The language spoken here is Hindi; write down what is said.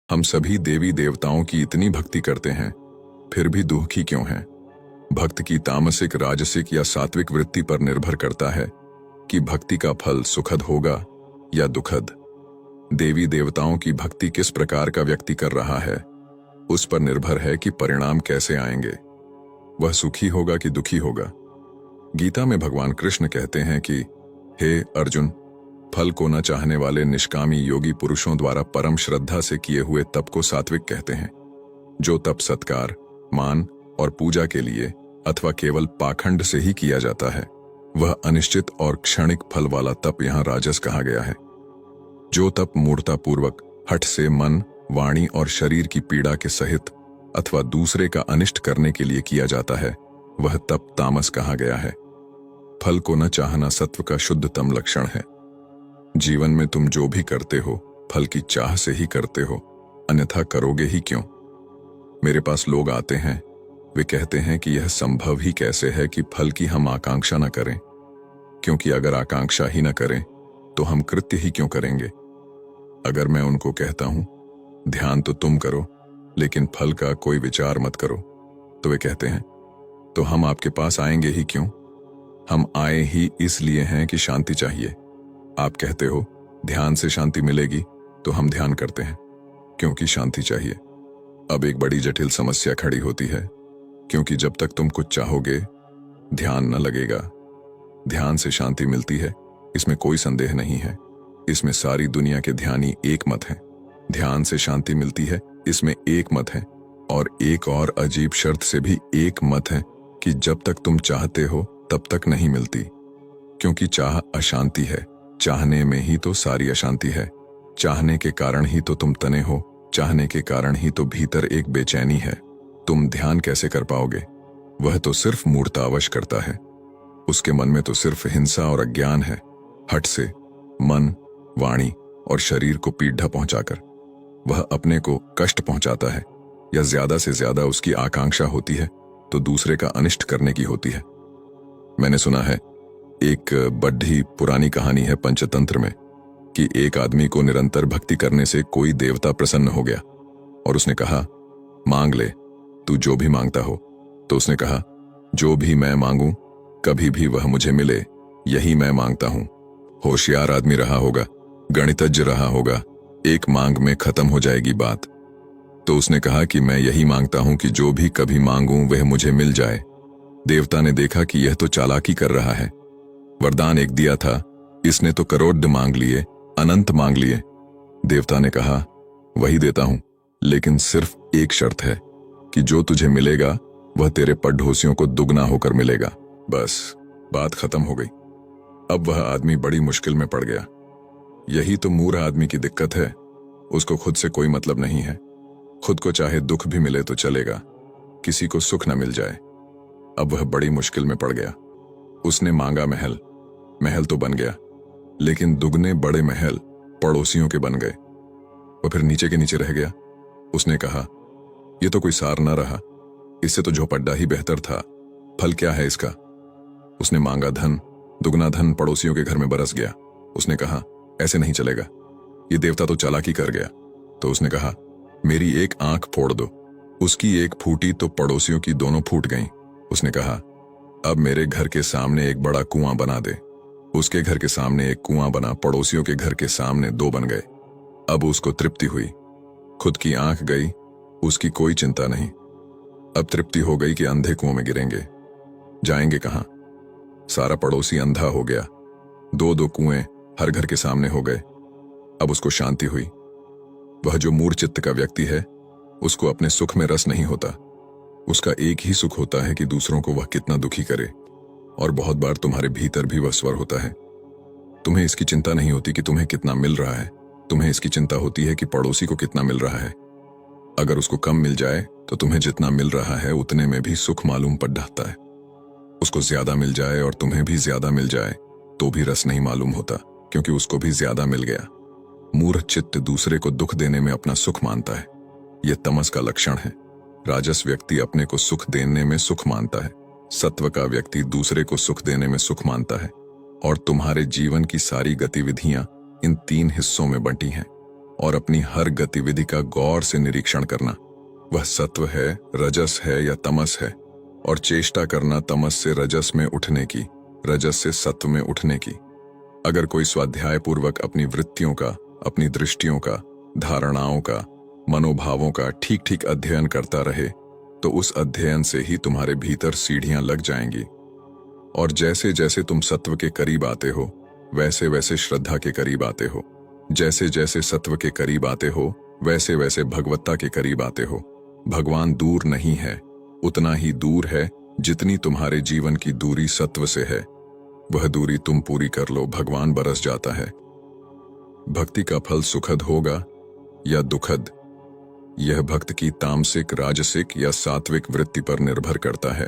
हम सभी देवी देवताओं की इतनी भक्ति करते हैं, फिर भी दुखी क्यों हैं? भक्त की तामसिक, राजसिक या सात्विक वृत्ति पर निर्भर करता है कि भक्ति का फल सुखद होगा या दुखद। देवी देवताओं की भक्ति किस प्रकार का व्यक्ति कर रहा है, उस पर निर्भर है कि परिणाम कैसे आएंगे। वह सुखी होगा कि दुखी होगा। गीता में भगवान कृष्ण कहते हैं कि हे अर्जुन, फल को न चाहने वाले निष्कामी योगी पुरुषों द्वारा परम श्रद्धा से किए हुए तप को सात्विक कहते हैं। जो तप सत्कार, मान और पूजा के लिए अथवा केवल पाखंड से ही किया जाता है, वह अनिश्चित और क्षणिक फल वाला तप यहाँ राजस कहा गया है। जो तप मूर्तापूर्वक हठ से मन, वाणी और शरीर की पीड़ा के सहित अथवा दूसरे का अनिष्ट करने के लिए किया जाता है, वह तप तामस कहा गया है। फल को न चाहना सत्व का शुद्धतम लक्षण है। जीवन में तुम जो भी करते हो, फल की चाह से ही करते हो, अन्यथा करोगे ही क्यों? मेरे पास लोग आते हैं, वे कहते हैं कि यह संभव ही कैसे है कि फल की हम आकांक्षा न करें, क्योंकि अगर आकांक्षा ही न करें तो हम कृत्य ही क्यों करेंगे? अगर मैं उनको कहता हूं ध्यान तो तुम करो लेकिन फल का कोई विचार मत करो, तो वे कहते हैं तो हम आपके पास आएंगे ही क्यों? हम आए ही इसलिए हैं कि शांति चाहिए। आप कहते हो ध्यान से शांति मिलेगी, तो हम ध्यान करते हैं क्योंकि शांति चाहिए। अब एक बड़ी जटिल समस्या खड़ी होती है, क्योंकि जब तक तुम कुछ चाहोगे, ध्यान न लगेगा। ध्यान से शांति मिलती है, इसमें कोई संदेह नहीं है। इसमें सारी दुनिया के ध्यानी एक मत हैं। ध्यान से शांति मिलती है, इसमें एक मत है। और एक और अजीब शर्त से भी एक मत है कि जब तक तुम चाहते हो तब तक नहीं मिलती, क्योंकि चाह अशांति है। चाहने में ही तो सारी अशांति है। चाहने के कारण ही तो तुम तने हो, चाहने के कारण ही तो भीतर एक बेचैनी है। तुम ध्यान कैसे कर पाओगे? वह तो सिर्फ मूर्तावश करता है। उसके मन में तो सिर्फ हिंसा और अज्ञान है। हठ से मन, वाणी और शरीर को पीड़ा पहुंचाकर वह अपने को कष्ट पहुंचाता है, या ज्यादा से ज्यादा उसकी आकांक्षा होती है तो दूसरे का अनिष्ट करने की होती है। मैंने सुना है, एक बड़ी पुरानी कहानी है पंचतंत्र में, कि एक आदमी को निरंतर भक्ति करने से कोई देवता प्रसन्न हो गया और उसने कहा, मांग ले, तू जो भी मांगता हो। तो उसने कहा, जो भी मैं मांगूं कभी भी वह मुझे मिले, यही मैं मांगता हूं। होशियार आदमी रहा होगा, गणितज्ञ रहा होगा, एक मांग में खत्म हो जाएगी बात। तो उसने कहा कि मैं यही मांगता हूं कि जो भी कभी मांगूं वह मुझे मिल जाए। देवता ने देखा कि यह तो चालाकी कर रहा है। वरदान एक दिया था, इसने तो करोड़ मांग लिए, अनंत मांग लिए। देवता ने कहा, वही देता हूं, लेकिन सिर्फ एक शर्त है कि जो तुझे मिलेगा वह तेरे पड़ोसियों को दुगना होकर मिलेगा। बस बात खत्म हो गई। अब वह आदमी बड़ी मुश्किल में पड़ गया। यही तो मूर्ख आदमी की दिक्कत है। उसको खुद से कोई मतलब नहीं है। खुद को चाहे दुख भी मिले तो चलेगा, किसी को सुख न मिल जाए। अब वह बड़ी मुश्किल में पड़ गया। उसने मांगा महल, महल तो बन गया, लेकिन दुगने बड़े महल पड़ोसियों के बन गए। वह फिर नीचे के नीचे रह गया। उसने कहा, यह तो कोई सार न रहा, इससे तो झोपड्डा ही बेहतर था। फल क्या है इसका? उसने मांगा धन, दुगना धन पड़ोसियों के घर में बरस गया। उसने कहा, ऐसे नहीं चलेगा, ये देवता तो चालाकी कर गया। तो उसने कहा, मेरी एक आंख फोड़ दो। उसकी एक फूटी तो पड़ोसियों की दोनों फूट गईं। उसने कहा, अब मेरे घर के सामने एक बड़ा कुआं बना दे। उसके घर के सामने एक कुआं बना, पड़ोसियों के घर के सामने दो बन गए। अब उसको तृप्ति हुई। खुद की आंख गई, उसकी कोई चिंता नहीं। अब तृप्ति हो गई कि अंधे कुआं में गिरेंगे, जाएंगे कहां? सारा पड़ोसी अंधा हो गया। दो दो कुएं हर घर के सामने हो गए। अब उसको शांति हुई। वह जो मूढ़ चित्त का व्यक्ति है, उसको अपने सुख में रस नहीं होता। उसका एक ही सुख होता है कि दूसरों को वह कितना दुखी करे। और बहुत बार तुम्हारे भीतर भी वह स्वर होता है। तुम्हें इसकी चिंता नहीं होती कि तुम्हें कितना मिल रहा है, तुम्हें इसकी चिंता होती है कि पड़ोसी को कितना मिल रहा है। अगर उसको कम मिल जाए तो तुम्हें जितना मिल रहा है उतने में भी सुख मालूम पड़ जाता है। उसको ज्यादा मिल जाए और तुम्हें भी ज्यादा मिल जाए तो भी रस नहीं मालूम होता, क्योंकि उसको भी ज्यादा मिल गया। मूर्ख चित्त दूसरे को दुख देने में अपना सुख मानता है। यह तमस का लक्षण है। राजस व्यक्ति अपने को सुख देने में सुख मानता है। सत्व का व्यक्ति दूसरे को सुख देने में सुख मानता है। और तुम्हारे जीवन की सारी गतिविधियां इन तीन हिस्सों में बंटी हैं। और अपनी हर गतिविधि का गौर से निरीक्षण करना, वह सत्व है, रजस है या तमस है, और चेष्टा करना तमस से रजस में उठने की, रजस से सत्व में उठने की। अगर कोई स्वाध्याय पूर्वक अपनी वृत्तियों का, अपनी दृष्टियों का, धारणाओं का, मनोभावों का ठीक ठीक अध्ययन करता रहे तो उस अध्ययन से ही तुम्हारे भीतर सीढ़ियां लग जाएंगी। और जैसे जैसे तुम सत्व के करीब आते हो वैसे वैसे श्रद्धा के करीब आते हो, जैसे जैसे सत्व के करीब आते हो वैसे वैसे भगवत्ता के करीब आते हो। भगवान दूर नहीं है, उतना ही दूर है जितनी तुम्हारे जीवन की दूरी सत्व से है। वह दूरी तुम पूरी कर लो, भगवान बरस जाता है। भक्ति का फल सुखद होगा या दुखद, यह भक्त की तामसिक, राजसिक या सात्विक वृत्ति पर निर्भर करता है।